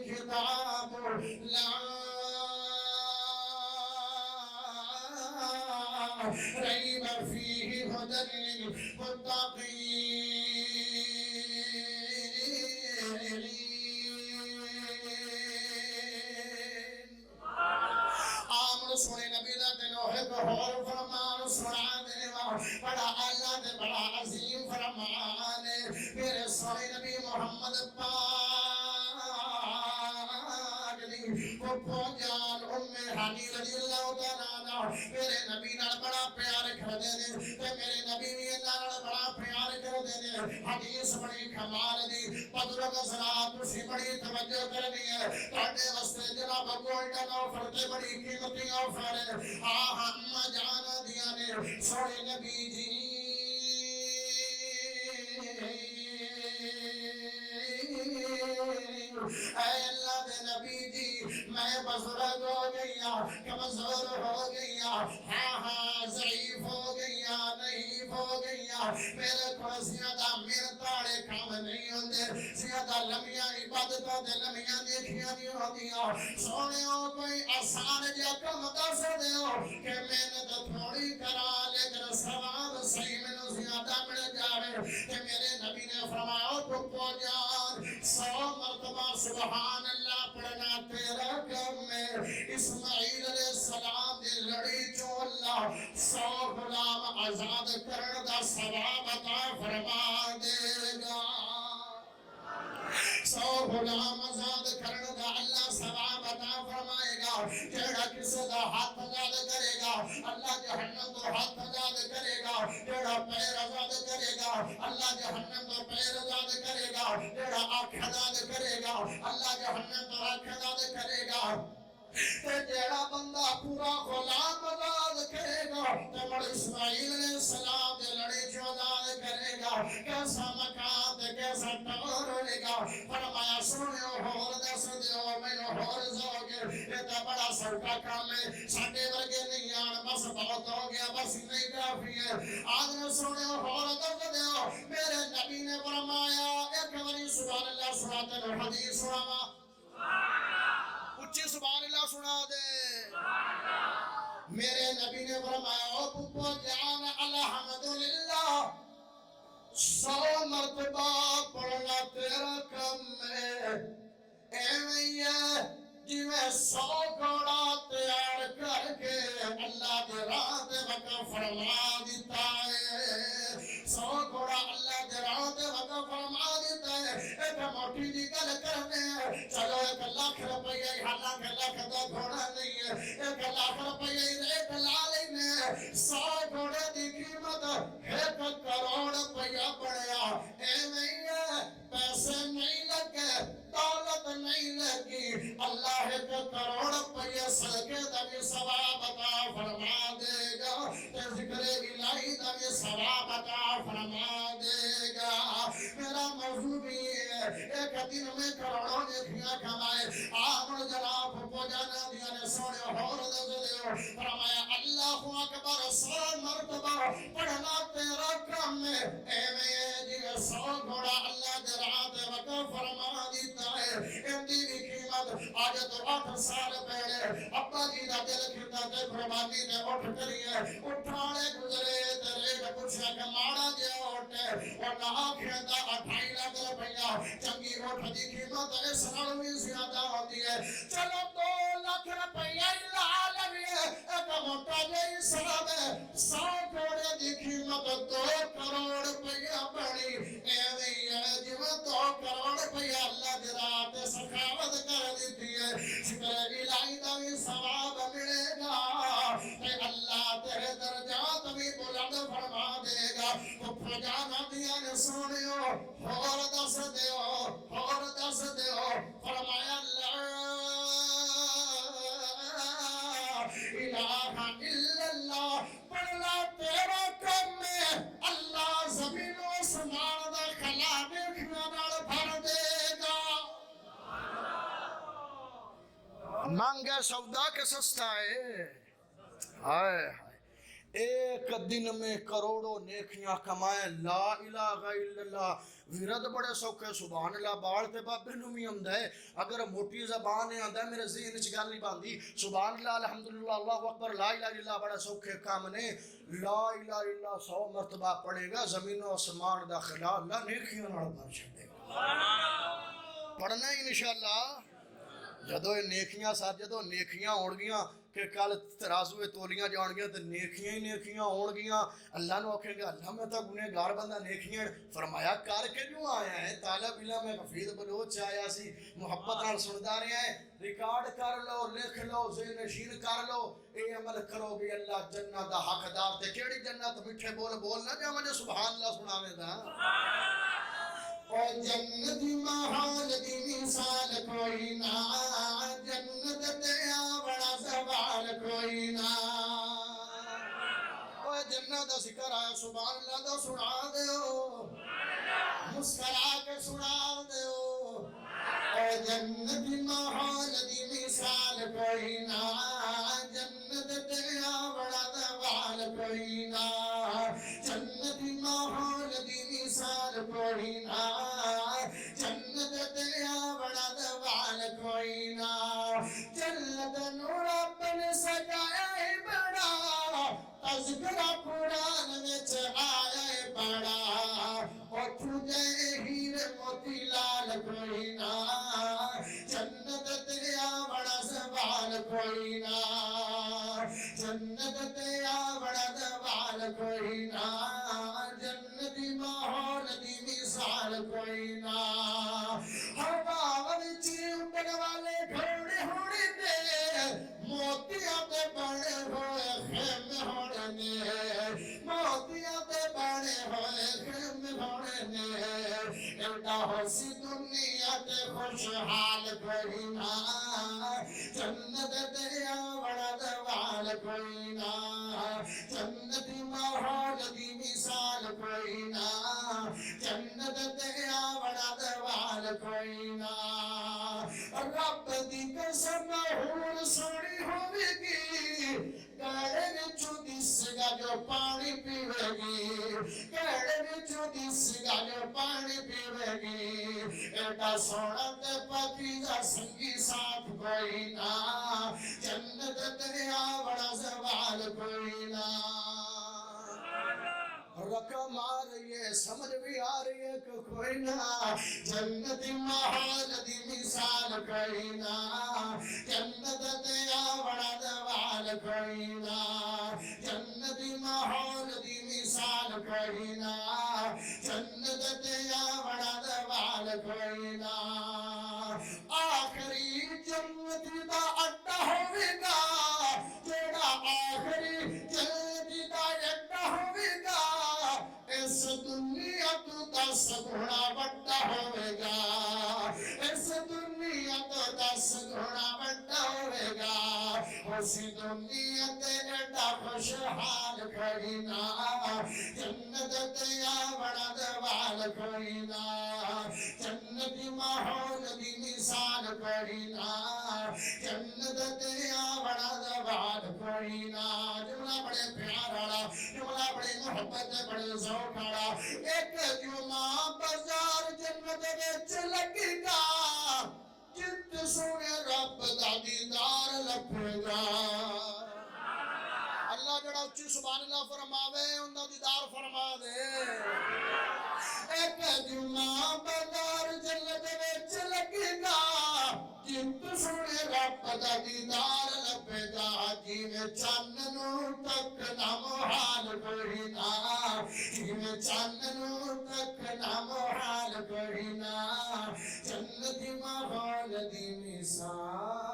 کتاب لا ریب فیہ ھدی للمتقین۔ آمن سونے نبی دا تینوں ایک اور فرمان سنا دیوا، بڑا اللہ دے بڑا عظیم فرمان ہے میرے سونے نبی محمد پاک دی پھپھو جان ام ہانی رضی اللہ تعالیٰ عنہ میرے نبی نال بڑا پیار کردے نے تے میرے نبی بھی اللہ نال بڑا پیار کردے نے۔ حدیث بڑی کمال دی بزرگ حضرات تسی بڑی توجہ کرنی ہے، تہاڈے واسطے جناب گولڈن آفر تے بڑی قیمتی آفر ہے۔ اما جان دیاں نے سونے نبی جی اے اللہ دے نبی جی میں بزرگ ہو گیا، کمزور ہو گیا، ضعیف ہو گیا، نحیف ہو گیا، میرے کو زیادہ مرتاڑے کام نہیں ہوندے، زیادہ لمیاں عبادتوں دے لمیاں دیکھیاں نہیں ہوندیاں۔ سونے ہو کوئی آسان جا کم دس دیو کہ محنت تھوڑی کرا لیکن ثواب صحیح میں زیادہ مل جاوے۔ کہ میرے نبی نے فرمایا پھپھو جان 100 مرتبہ سبحان اللہ پڑھنا تیرا کم ہے۔ اسماعیل علیہ السلام دی لڑی جو اللہ 100 غلام آزاد کرن دا ثواب عطا فرما دے گا۔ 100 غلام آزاد کرن دا اللہ ثواب عطا فرمائے گا۔ جیڑا کسی دا ہاتھ آزاد کرے گا اللہ جہنم تو ہاتھ آزاد کرے گا، جیڑا پیر آزاد کرے گا اللہ جہنم تو پیر آزاد کرے گا، جیڑا آنکھ آزاد کرے گا اللہ جہنم تو آنکھ آزاد کرے گا۔ تے جیڑا بندہ پورا غلام آزاد کرے گا تے مڑ اسماعیل علیہ السلام دے لڑے جو آزاد کرے گا۔ کیسا مقام تے کیسا ٹور ہوئے گا۔ فرمایا سنو ہور دس دیو مینوں ہور زوگے، یہ تا بڑا سوکھا کام ہے، ساڈے ورگے نہیں آن بس بہت ہو گیا بس نہیں کافی ہے۔ آدھے سنو ہور دس دیو، میرے نبی نے فرمایا ایک باری سبحان اللہ سناتے ہیں حدیث سناوا، اچھی سبحان اللہ سنا دے۔ میرے نبی نے فرمایا او پھپھو جان الحمدللہ 100 مرتبہ پڑھنا تیرا کم ہے۔ ایویں ہے جویں 100 گھوڑا تیار کر کے اللہ دے راہ تے وقف فرما دیتا ہے۔ 100 گھوڑا اللہ دے راہ تے وقف فرما دیتا ہے۔ ایک موٹی جی گل کرنے ہیں، چلو 1 لاکھ روپیہ حالانکہ لاکھ دا گھوڑا نہیں ہے، 1 لاکھ روپیہ ریٹ لا لینے، 100 گھوڑے دی قیمت 1 کروڑ روپیہ بڑھیا۔ ایویں ہے پیسے نہیں لگے، دولت نہیں لگی، اللہ 1 کروڑ روپیہ صدقے دا بھی ثواب عطا فرما دے گا، تے ذکر الہی دا بھی ثواب عطا فرما دے گا۔ میرا موضوع بھی ہے ایک دن میں کروڑوں نیکیاں کمائے۔ آمن جناب پھپھو جانا دیا نے سونے ہور دس دیو، فرمایا اللہ اکبر 100 مرتبہ پڑھنا تیرا کم ہے۔ ایویں جی 100 گھوڑا اللہ دے راہ تے وقف فرما دیتا ہے۔ ان دی بھی قیمت آج تو 8 سال پہلے ابا جی دا دل کھتا تے قربانی تے اٹھ کریے، اٹھانے گزرے تے ریٹ پوچھا کہ ماڑا جے اٹھے اور نہ آنکھیں دا 28 لاکھ روپیہ، چنگی اٹھ دی قیمت اس نال بھی زیادہ ہوتی ہے۔ چلو 2 لاکھ روپیہ لا لویے، ایک موٹا جے حساب ہے، 100 گھوڑے دی قیمت 2 کروڑ روپیہ بڑی۔ ایویں ہے جویں 2 کروڑ روپیہ اللہ دے راہ تے سخاوت کر دیتی ہے، ذکر الہی دا بھی ثواب ملے گا، تے اللہ تیرے درجات بھی بلند فرما دے گا۔ پھپھو جانا دیا نے سنیو ہور دس دیو، ہور دس دیو، فرمایا لا الہ الا اللہ پڑھنا تیرا کم ہے، اللہ زمین و آسمان دا خلا نیکیاں نال بھر دے گا۔ مانگے سودا کے سستا ہے، ہائے ہائے ایک دن میں کروڑوں نیکیاں کمائیں، لا الہ الا اللہ، ورد بڑے سوکھے، سبحان اللہ بال تے بابے نو بھی آندا ہے، اگر موٹی زبان ہے آندا ہے میرے ذہن وچ گل نہیں باندھی، سبحان اللہ الحمدللہ اللہ اکبر لا الہ الا اللہ بڑے سوکھے کام نے، لا الہ الا اللہ 100 مرتبہ پڑھے گا زمین و آسمان دا خلا اللہ نیکیاں نال بھر چھڈے گا۔ پڑھنا ہی انشاءاللہ، جدو نیکیاں ساتھ جدو نیکیاں ہون گیاں کہ کل ترازوے تولیاں جان گیا تو نیکیاں ہی نیکیاں ہون گیاں، اللہ نو آکھیں گا اللہ میں تو گنہگار بندہ، نیکیاں فرمایا کر کے جو آیا ہے، طالب علم میں حفیظ بلوچ آیا سی، محبت نال سندا رہا ہے، ریکارڈ کر لو، لکھ لو، ذہن نشین کر لو، اے عمل کرو گے اللہ جنت دا حقدار، تے کیڑی جنت؟ میٹھے بول بول نہ جا مجھے سبحان اللہ سناوے دا۔ اور جنت محال دی مثال کوئی نہ، جنت تیا بڑا سوال کوئی نہ، اور جنت دا ذکر آیا سبحان اللہ دا سنا دیو، مسکرا کے سنا دیو، اور جنت محال دی مثال کوئی نہ، جنت تیا بڑا سوال کوئی نہ، جنت محال دی مثال کوئی نہ، جنت تیا بڑا دوال کوئی نہ، جنت نو رب نے سجایا ہے بڑا، تذکرہ قرآن وچ آیا ہے بڑا، اٹھو جائے ہیر موتی لال کوئی نہ، جنت تیا بڑا سوال کوئی نہ، جنت تیا بڑا دوال کوئی نہ، جنت ماحول دی مثال کوئی نہ، ہوا وچ اڑن والے گھوڑے ہونے دے، موتیاں تے بنے ہوئے خیمے ہونے نے، موتیاں تے بنے ہوئے خیمے ہونے نے، ایڈا ہو سی دنیا تے خوشحال کوئی نہ، جنت تیا بڑا دوال کوئی نہ، جنت ماحول دی مثال کوئی نہ، جنت تیا بڑا دوال کوئی نہ، رب دی قسم حور سونی ہوے گی، گاڑے وچوں دس گا جو پانی پیوے گی، گاڑے وچوں دس گا جو پانی پیوے گی، ایڈا سونا تے پاکیزہ سنگی ساتھ کوئی نہ، جنت تیا بڑا سوال کوئی نہ، رقم آ رہی ہے سمجھ بھی آ رہی ہے کہ کوئی نہ، جنت محال دی مثال کوئی نہ، جنت تیا بڑا دوال کوئی نہ، جنت محال دی مثال کوئی نہ، جنت تیا بڑا دوال کوئی نہ، آخری جنت دا اڈا ہوئے گا، جیڑا آخری جنت دا اڈا ہوئے گا، اس دنیا تو 10 گنا بڑا ہوئے گا، اس دنیا تو 10 گنا بڑا ہوئے گا، اسی دنیا تے ایڈا خوشحال کوئی نہ، جنت تیا بڑا دوال کوئی نہ، جنت ماحول دی مثال کوئی نہ، جنت تیا بڑا دوال کوئی نہ، جملہ بڑے پیار والا، جملہ بڑے محبت بڑے ذوق والا، ایک جمعہ بازار جنت وچ لگے گا، جت سونے رب دا دیدار لبے گا، اللہ جڑا اچھی سبحان اللہ فرماوے ان دا دیدار فرما دے، ایک جمعہ بازار جنت وچ لگے گا، جت سونے رب دا دیدار لبے گا، جیویں چن نو تکنا محال کوئی نہ، جیویں چن نو تکنا محال کوئی نہ، جنت ماحول دی مثال